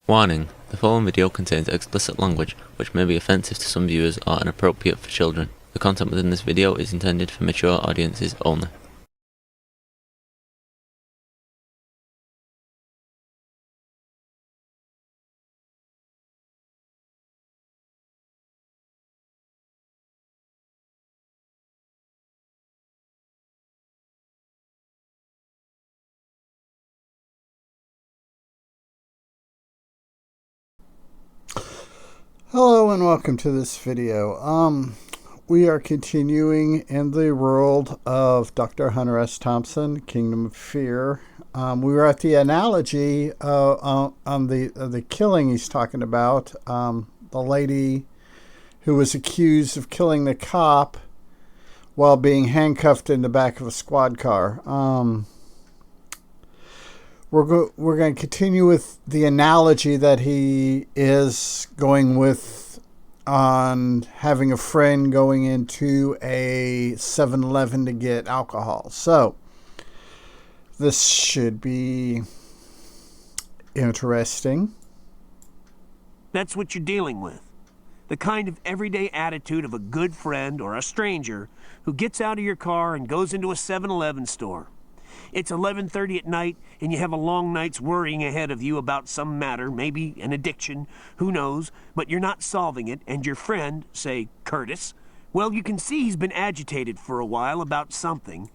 Warning: the following video contains explicit language which may be offensive to some viewers or inappropriate for children. The content within this video is intended for mature audiences only. Hello and welcome to this video. We are continuing in the world of Dr. Hunter S. Thompson, Kingdom of Fear. We were at the analogy on the killing he's talking about. The lady who was accused of killing the cop while being handcuffed in the back of a squad car. We're going to continue with the analogy that he is going with on having a friend going into a 7-Eleven to get alcohol. So this should be interesting. That's what you're dealing with. The kind of everyday attitude of a good friend or a stranger who gets out of your car and goes into a 7-Eleven store. It's 11:30 at night, and you have a long night's worrying ahead of you about some matter, maybe an addiction, who knows, but you're not solving it, and your friend, say Curtis, well, you can see he's been agitated for a while about something.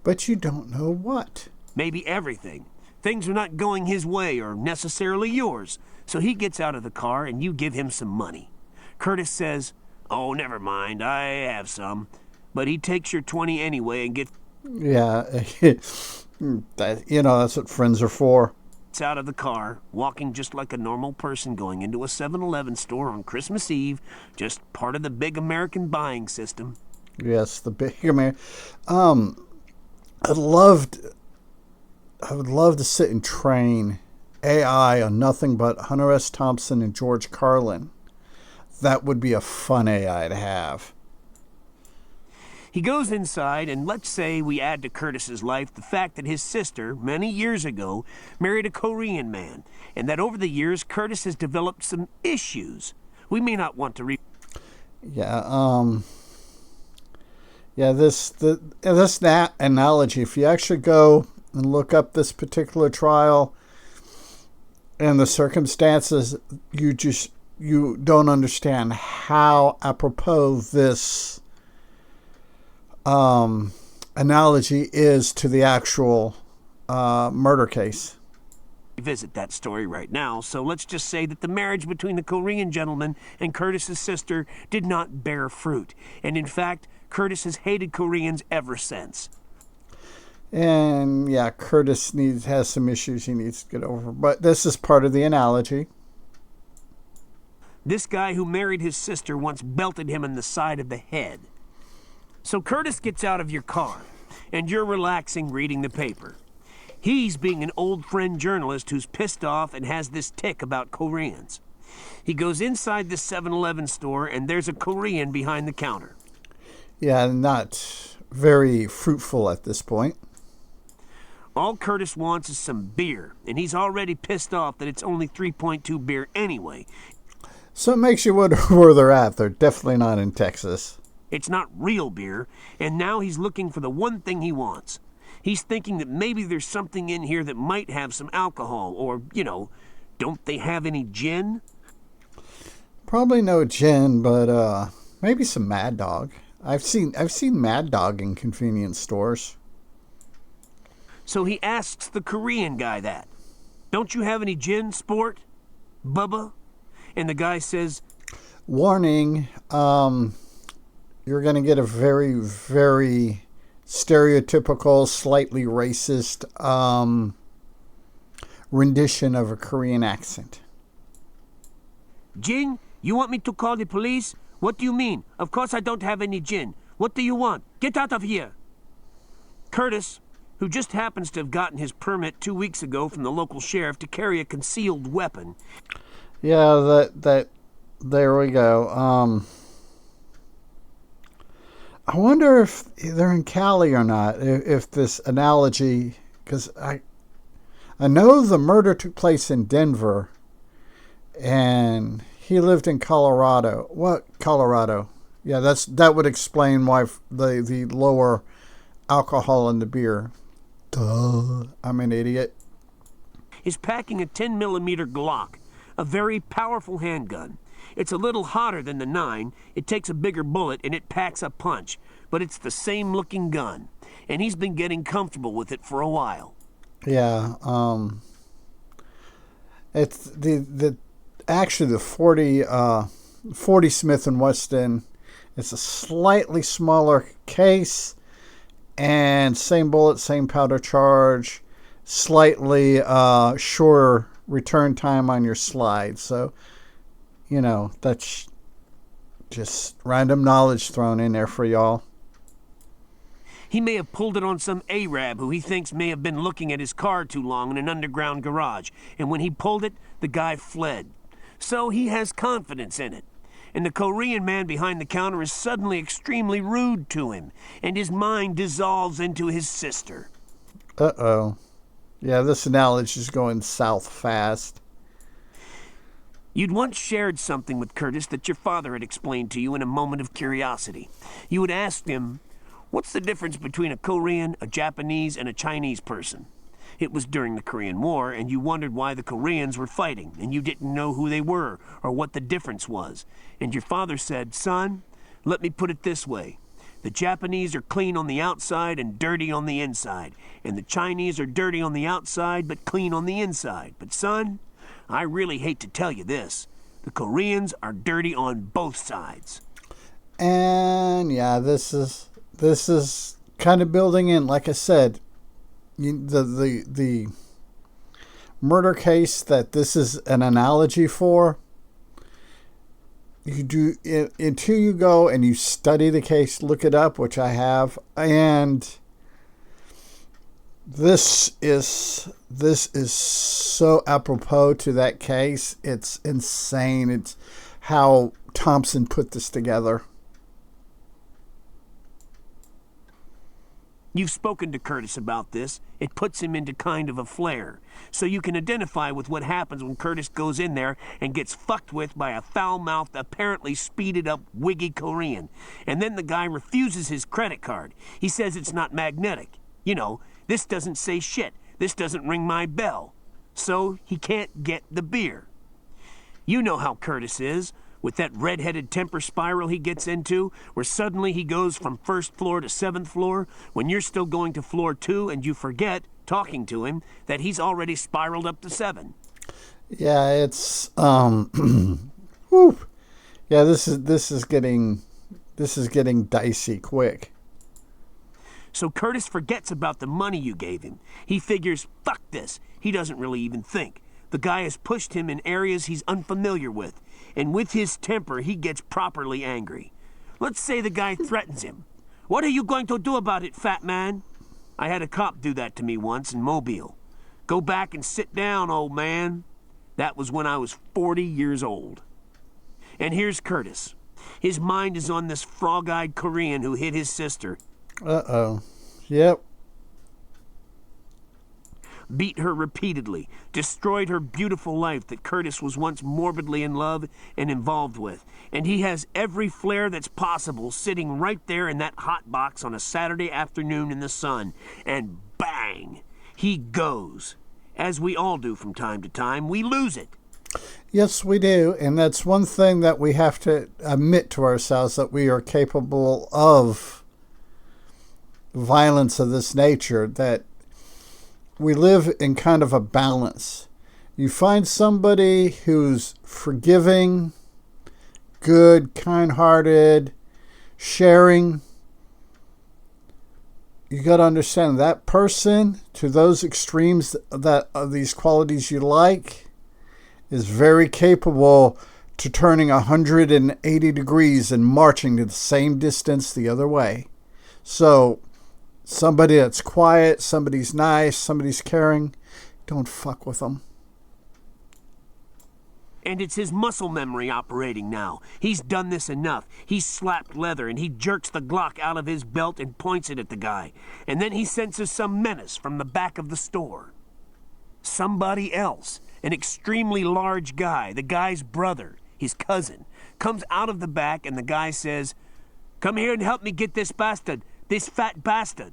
But you don't know what. Maybe everything. Things are not going his way or necessarily yours, so he gets out of the car and you give him some money. Curtis says, "Oh, never mind, I have some," but he takes your 20 anyway and gets that's what friends are for. Out of the car, walking just like a normal person going into a 7-Eleven store on Christmas Eve, just part of the big American buying system. Yes, the big American. I would love to sit and train AI on nothing but Hunter S. Thompson and George Carlin. That would be a fun AI to have. He goes inside, and let's say we add to Curtis's life the fact that his sister, many years ago, married a Korean man, and that over the years, Curtis has developed some issues. We may not want to this analogy, if you actually go and look up this particular trial and the circumstances, you don't understand how apropos this analogy is to the actual murder case. Visit that story right now, so let's just say that the marriage between the Korean gentleman and Curtis's sister did not bear fruit, and in fact, Curtis has hated Koreans ever since. And yeah, Curtis has some issues he needs to get over, but this is part of the analogy. This guy who married his sister once belted him in the side of the head. So Curtis gets out of your car, and you're relaxing reading the paper. He's being an old friend journalist who's pissed off and has this tic about Koreans. He goes inside the 7-Eleven store, and there's a Korean behind the counter. Yeah, not very fruitful at this point. All Curtis wants is some beer, and he's already pissed off that it's only 3.2 beer anyway. So it makes you wonder where they're at. They're definitely not in Texas. It's not real beer, and now he's looking for the one thing he wants. He's thinking that maybe there's something in here that might have some alcohol, or, don't they have any gin? Probably no gin, but maybe some Mad Dog. I've seen Mad Dog in convenience stores. So he asks the Korean guy that. "Don't you have any gin, sport? Bubba?" And the guy says, "Warning, you're going to get a very, very stereotypical, slightly racist rendition of a Korean accent." "Gin? You want me to call the police? What do you mean? Of course I don't have any gin. What do you want? Get out of here." Curtis, who just happens to have gotten his permit 2 weeks ago from the local sheriff to carry a concealed weapon. Yeah, there we go. I wonder if they're in Cali or not, if this analogy, because I know the murder took place in Denver, and he lived in Colorado. What Colorado? Yeah, that would explain why the lower alcohol in the beer. Duh, I'm an idiot. Is packing a 10mm Glock, a very powerful handgun. It's a little hotter than the 9, it takes a bigger bullet, and it packs a punch, but it's the same looking gun, and he's been getting comfortable with it for a while. Yeah, it's actually the 40 Smith & Wesson. It's a slightly smaller case, and same bullet, same powder charge, slightly shorter return time on your slide. So, that's just random knowledge thrown in there for y'all. He may have pulled it on some Arab who he thinks may have been looking at his car too long in an underground garage, and when he pulled it, the guy fled. So he has confidence in it. And the Korean man behind the counter is suddenly extremely rude to him, and his mind dissolves into his sister. Uh-oh. Yeah, this analogy is going south fast. You'd once shared something with Curtis that your father had explained to you in a moment of curiosity. You had asked him, "What's the difference between a Korean, a Japanese, and a Chinese person?" It was during the Korean War, and you wondered why the Koreans were fighting, and you didn't know who they were or what the difference was. And your father said, "Son, let me put it this way. The Japanese are clean on the outside and dirty on the inside, and the Chinese are dirty on the outside but clean on the inside. But son, I really hate to tell you this. The Koreans are dirty on both sides." And yeah, this is kind of building in, like I said, the murder case that this is an analogy for. You do until you go and you study the case, look it up, which I have, and this is so apropos to that case. It's insane. It's how Thompson put this together. You've spoken to Curtis about this. It puts him into kind of a flare. So you can identify with what happens when Curtis goes in there and gets fucked with by a foul-mouthed, apparently speeded up, wiggy Korean. And then the guy refuses his credit card. He says it's not magnetic. This doesn't say shit. This doesn't ring my bell. So he can't get the beer. You know how Curtis is. With that red-headed temper spiral he gets into, where suddenly he goes from first floor to 7th floor, when you're still going to floor 2 and you forget, talking to him, that he's already spiraled up to 7. Yeah, it's whew. Yeah, this is getting dicey quick. So Curtis forgets about the money you gave him. He figures, fuck this. He doesn't really even think. The guy has pushed him in areas he's unfamiliar with. And with his temper, he gets properly angry. Let's say the guy threatens him. "What are you going to do about it, fat man?" I had a cop do that to me once in Mobile. "Go back and sit down, old man." That was when I was 40 years old. And here's Curtis. His mind is on this frog-eyed Korean who hit his sister. Uh-oh. Yep. Beat her repeatedly, destroyed her beautiful life that Curtis was once morbidly in love and involved with. And he has every flair that's possible sitting right there in that hot box on a Saturday afternoon in the sun. And bang! He goes. As we all do from time to time, we lose it. Yes, we do. And that's one thing that we have to admit to ourselves, that we are capable of violence of this nature, that we live in kind of a balance. You find somebody who's forgiving, good, kind-hearted, sharing. You got to understand that person, to those extremes that of these qualities you like, is very capable to turning 180 degrees and marching to the same distance the other way. So somebody that's quiet, somebody's nice, somebody's caring, don't fuck with them. And it's his muscle memory operating now. He's done this enough. He's slapped leather and he jerks the Glock out of his belt and points it at the guy. And then he senses some menace from the back of the store. Somebody else. An extremely large guy, the guy's brother, his cousin, comes out of the back and the guy says, "Come here and help me get this bastard, this fat bastard."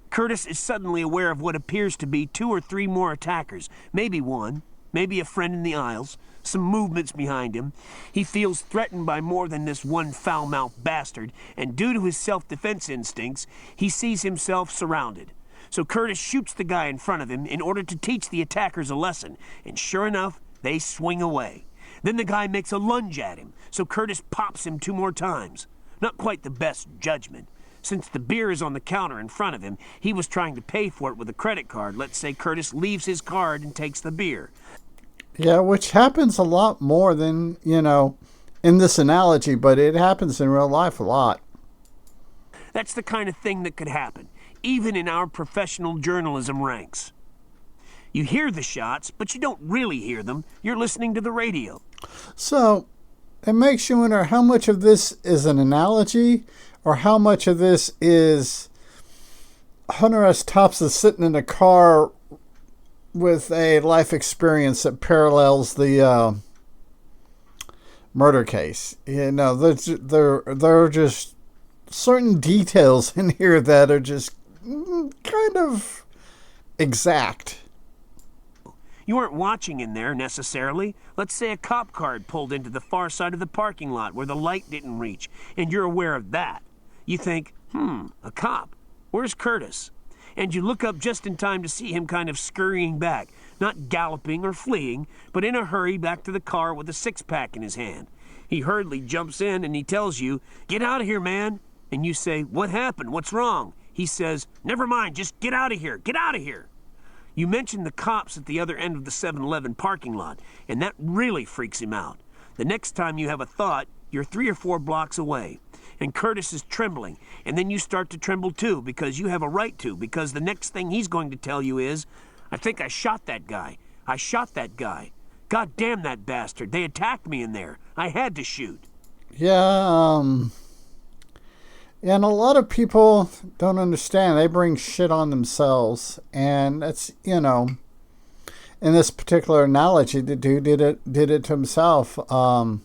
Curtis is suddenly aware of what appears to be 2 or 3 more attackers, maybe one, maybe a friend in the aisles, some movements behind him. He feels threatened by more than this one foul-mouthed bastard, and due to his self-defense instincts, he sees himself surrounded. So Curtis shoots the guy in front of him in order to teach the attackers a lesson, and sure enough, they swing away. Then the guy makes a lunge at him, so Curtis pops him 2 more times. Not quite the best judgment. Since the beer is on the counter in front of him, he was trying to pay for it with a credit card. Let's say Curtis leaves his card and takes the beer. Yeah, which happens a lot more than, in this analogy, but it happens in real life a lot. That's the kind of thing that could happen, even in our professional journalism ranks. You hear the shots, but you don't really hear them. You're listening to the radio. So, it makes you wonder how much of this is an analogy or how much of this is Hunter S. Thompson sitting in a car with a life experience that parallels the murder case. There are just certain details in here that are just kind of exact. You weren't watching in there, necessarily. Let's say a cop car pulled into the far side of the parking lot where the light didn't reach, and you're aware of that. You think, a cop. Where's Curtis? And you look up just in time to see him kind of scurrying back, not galloping or fleeing, but in a hurry back to the car with a 6-pack in his hand. He hurriedly jumps in and he tells you, "Get out of here, man." And you say, "What happened? What's wrong?" He says, "Never mind, just get out of here. Get out of here." You mention the cops at the other end of the 7-Eleven parking lot, and that really freaks him out. The next time you have a thought, you're 3 or 4 blocks away, and Curtis is trembling, and then you start to tremble too, because you have a right to, because the next thing he's going to tell you is, "I think I shot that guy. I shot that guy. God damn that bastard. They attacked me in there. I had to shoot." Yeah, and a lot of people don't understand. They bring shit on themselves. And that's, in this particular analogy, the dude did it to himself. And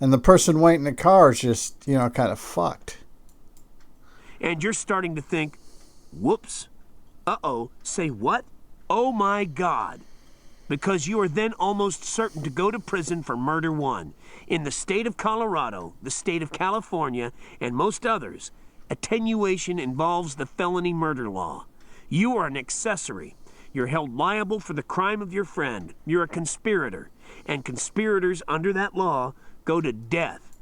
the person waiting in the car is just, kind of fucked. And you're starting to think, whoops, uh-oh, say what? Oh my God. Because you are then almost certain to go to prison for murder 1. In the state of Colorado, the state of California, and most others, attenuation involves the felony murder law. You are an accessory. You're held liable for the crime of your friend. You're a conspirator. And conspirators under that law go to death.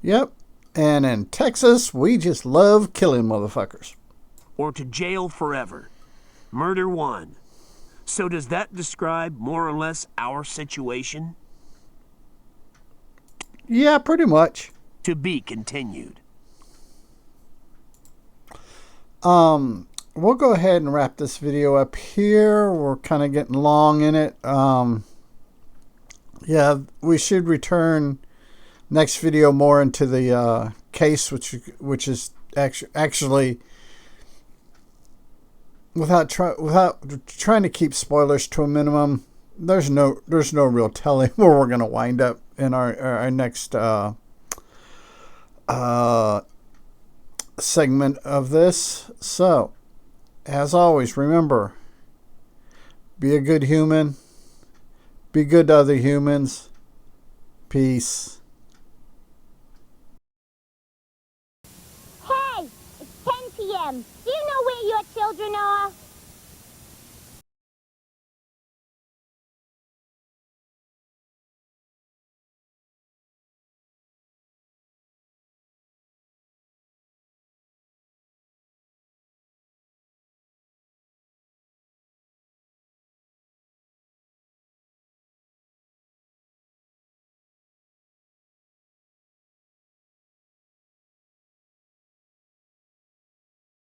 Yep. And in Texas, we just love killing motherfuckers. Or to jail forever. Murder 1. So does that describe more or less our situation? Yeah, pretty much. To be continued. We'll go ahead and wrap this video up here. We're kind of getting long in it. Yeah, we should return next video more into the case, which is actually without trying to keep spoilers to a minimum. There's no real telling where we're gonna wind up in our next segment of this. So, as always, remember, be a good human. Be good to other humans. Peace. Hey, it's 10 p.m. Do you know where your children are?